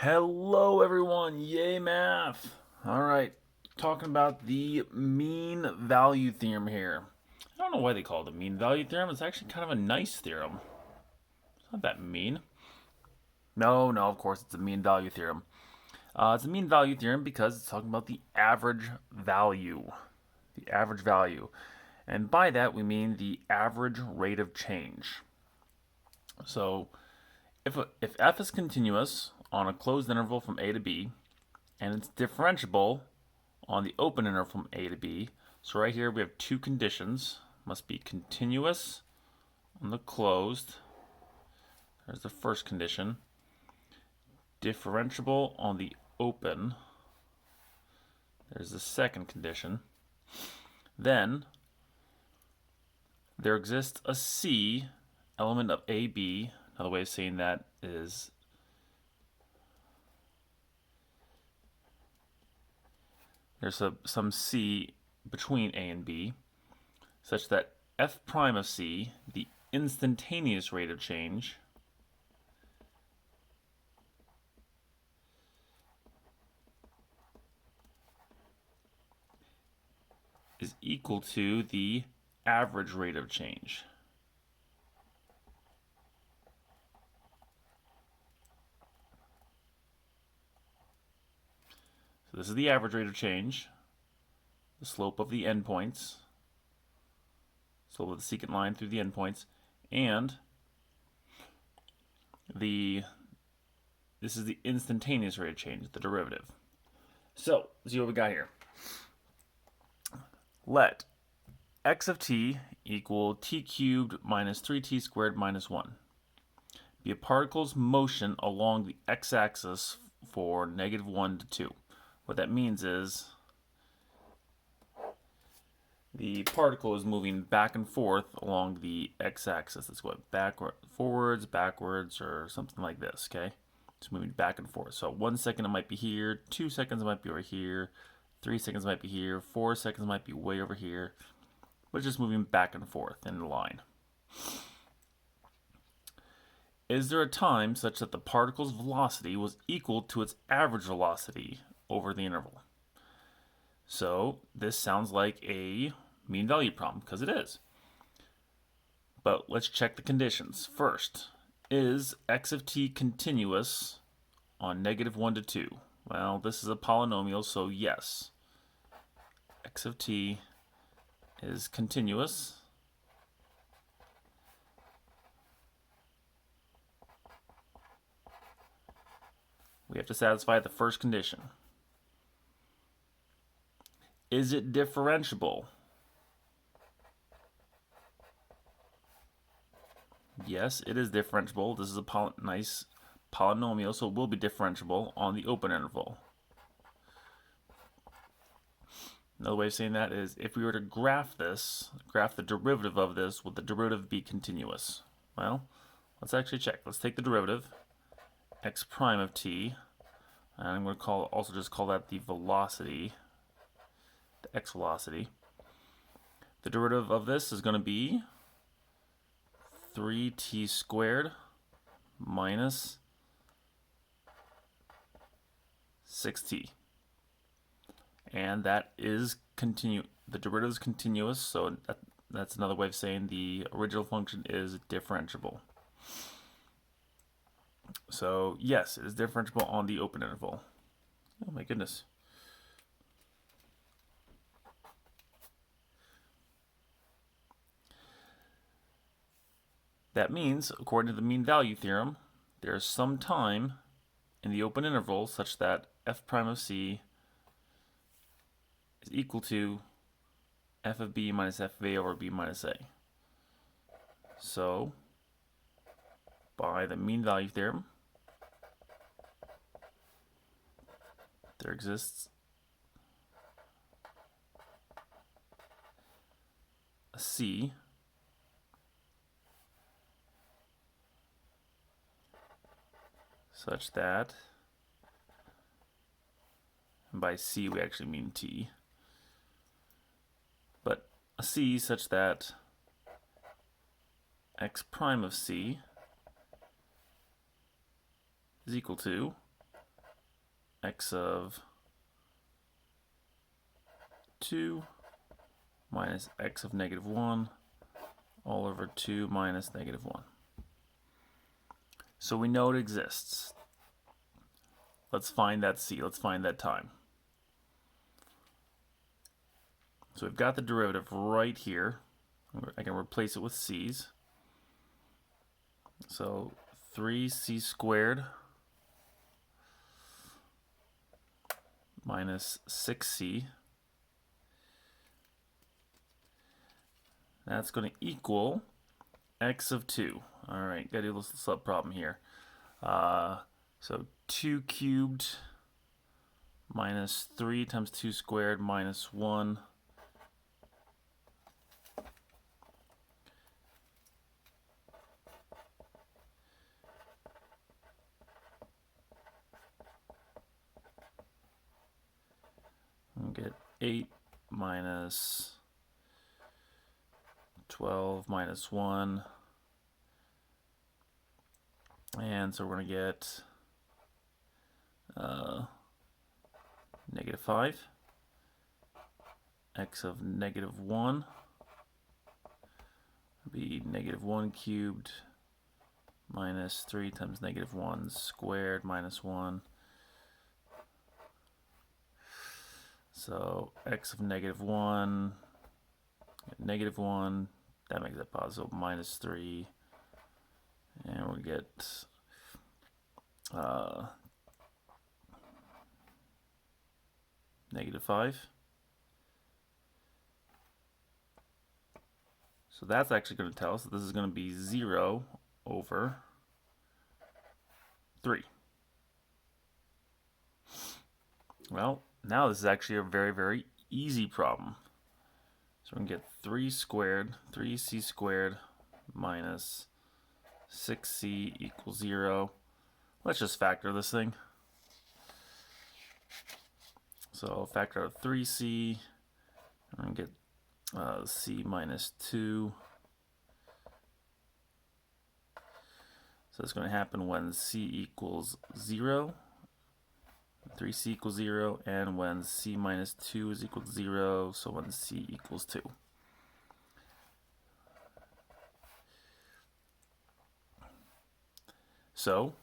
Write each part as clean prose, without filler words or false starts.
Hello, everyone. Yay, math. All right, talking about the mean value theorem here. I don't know why they call it the mean value theorem. It's actually kind of a nice theorem. It's not that mean. No, no, of course, it's a mean value theorem. It's a mean value theorem because it's talking about the average value. The average value. And by that, we mean the average rate of change. So, if f is continuous on a closed interval from a to b, and it's differentiable on the open interval from a to b. So right here we have two conditions. Must be continuous on the closed. There's the first condition. Differentiable on the open. There's the second condition. Then there exists a C element of AB. Another way of saying that is there's some C between A and B, such that f prime of C, the instantaneous rate of change, is equal to the average rate of change. So this is the average rate of change, the slope of the endpoints, slope of the secant line through the endpoints, and this is the instantaneous rate of change, the derivative. So, let's see what we got here. Let x of t equal t cubed minus 3t squared minus 1 be a particle's motion along the x-axis for -1 to 2. What that means is the particle is moving back and forth along the x-axis. It's going forwards, backwards, or something like this, okay? It's moving back and forth. So 1 second it might be here, 2 seconds it might be over here, 3 seconds might be here, 4 seconds might be way over here, but it's just moving back and forth in a line. Is there a time such that the particle's velocity was equal to its average velocity over the interval? So this sounds like a mean value problem, because it is. But let's check the conditions. First, is x of t continuous on -1 to 2? Well, this is a polynomial, so yes. X of t is continuous. We have to satisfy the first condition. Is it differentiable? Yes, it is differentiable. This is a nice polynomial, so it will be differentiable on the open interval. Another way of saying that is if we were to graph the derivative of this, would the derivative be continuous? Well, let's actually check. Let's take the derivative, x prime of t, and I'm going to also just call that the velocity, the x velocity. The derivative of this is going to be 3t squared minus 6t. And that is the derivative is continuous, so that's another way of saying the original function is differentiable. So yes, it is differentiable on the open interval. Oh my goodness. That means, according to the mean value theorem, there is some time in the open interval such that f prime of c is equal to f of b minus f of a over b minus a. So, by the mean value theorem, there exists a c such that, and by c we actually mean t, but a c such that x prime of c is equal to x of 2 minus x of negative 1 all over 2 minus negative 1. So we know it exists. Let's find that c. Let's find that time. So we've got the derivative right here. I can replace it with c's. So 3c squared minus 6c. That's going to equal x of 2. All right, got to do a little sub problem here. So 2 cubed minus 3 times 2 squared minus 1. We'll get 8 minus 12 minus 1. And so we're going to get negative 5. X of negative 1 would be negative 1 cubed minus 3 times negative 1 squared minus 1. So x of negative 1, negative 1, that makes it positive, minus 3. And we get negative 5. So that's actually going to tell us that this is going to be 0 over 3. Well, now this is actually a very, very easy problem. So we can get 3 squared, 3c squared minus 6c equals 0. Let's just factor this thing. So factor out 3c, and get c minus 2. So it's going to happen when c equals 0, 3c equals 0, and when c minus 2 is equal to 0, so when c equals 2. So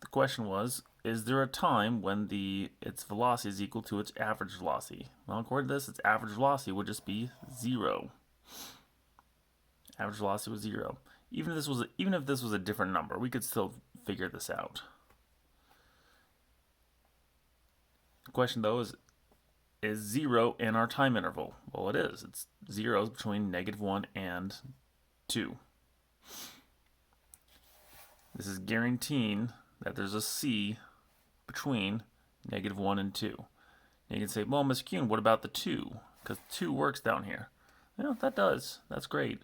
the question was, is there a time when its velocity is equal to its average velocity? Well, according to this, its average velocity would just be 0. Average velocity was 0. Even if this was a different number, we could still figure this out. The question though is 0 in our time interval? Well, it is. It's 0 between negative 1 and 2. This is guaranteeing that there's a c between negative 1 and 2. And you can say, well, Ms. Kuhn, what about the 2? Because 2 works down here. Yeah, that does. That's great.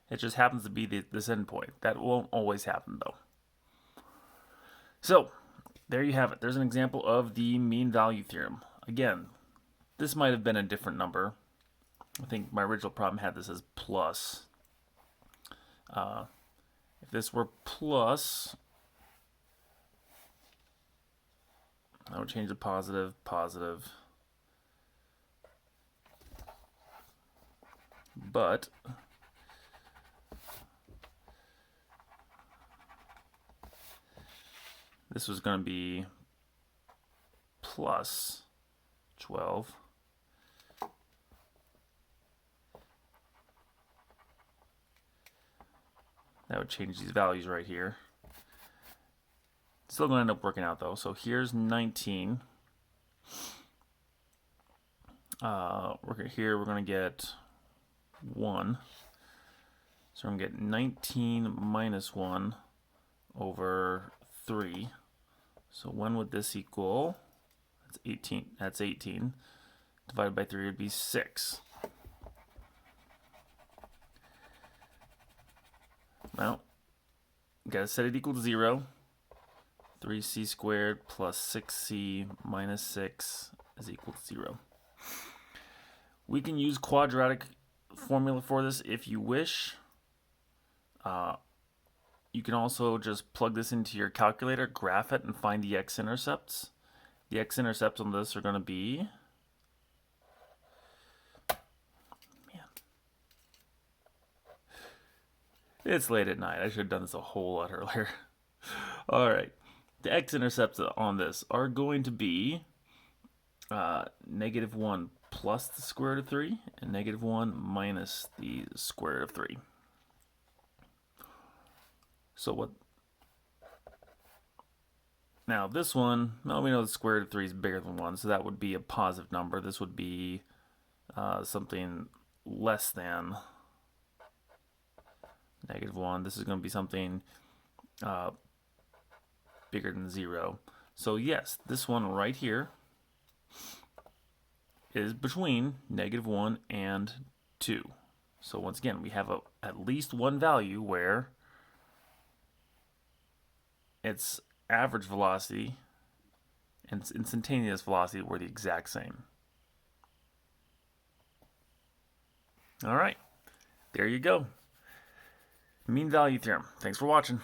It just happens to be this endpoint. That won't always happen, though. So, there you have it. There's an example of the mean value theorem. Again, this might have been a different number. I think my original problem had this as plus. If this were plus, I would change to positive, positive. But this was going to be plus 12. That would change these values right here. Still going to end up working out though. So here's 19. Here we're going to get 1. So we're going to get 19 minus 1 over 3. So when would this equal? That's 18. That's 18. Divided by 3 would be 6. Well, got to set it equal to 0. 3c squared plus 6c minus 6 is equal to 0. We can use quadratic formula for this if you wish. you can also just plug this into your calculator, graph it, and find the x-intercepts. The x-intercepts on this are going to be, it's late at night. I should have done this a whole lot earlier. All right. The x-intercepts on this are going to be -1 plus the square root of 3 and -1 minus the square root of 3. So what? Now this one, well, we know the square root of 3 is bigger than 1, so that would be a positive number. This would be something less than -1. This is going to be something bigger than 0. So yes, this one right here is between -1 and 2. So once again, we have at least one value where its average velocity and its instantaneous velocity were the exact same. All right, there you go. Mean value theorem. Thanks for watching.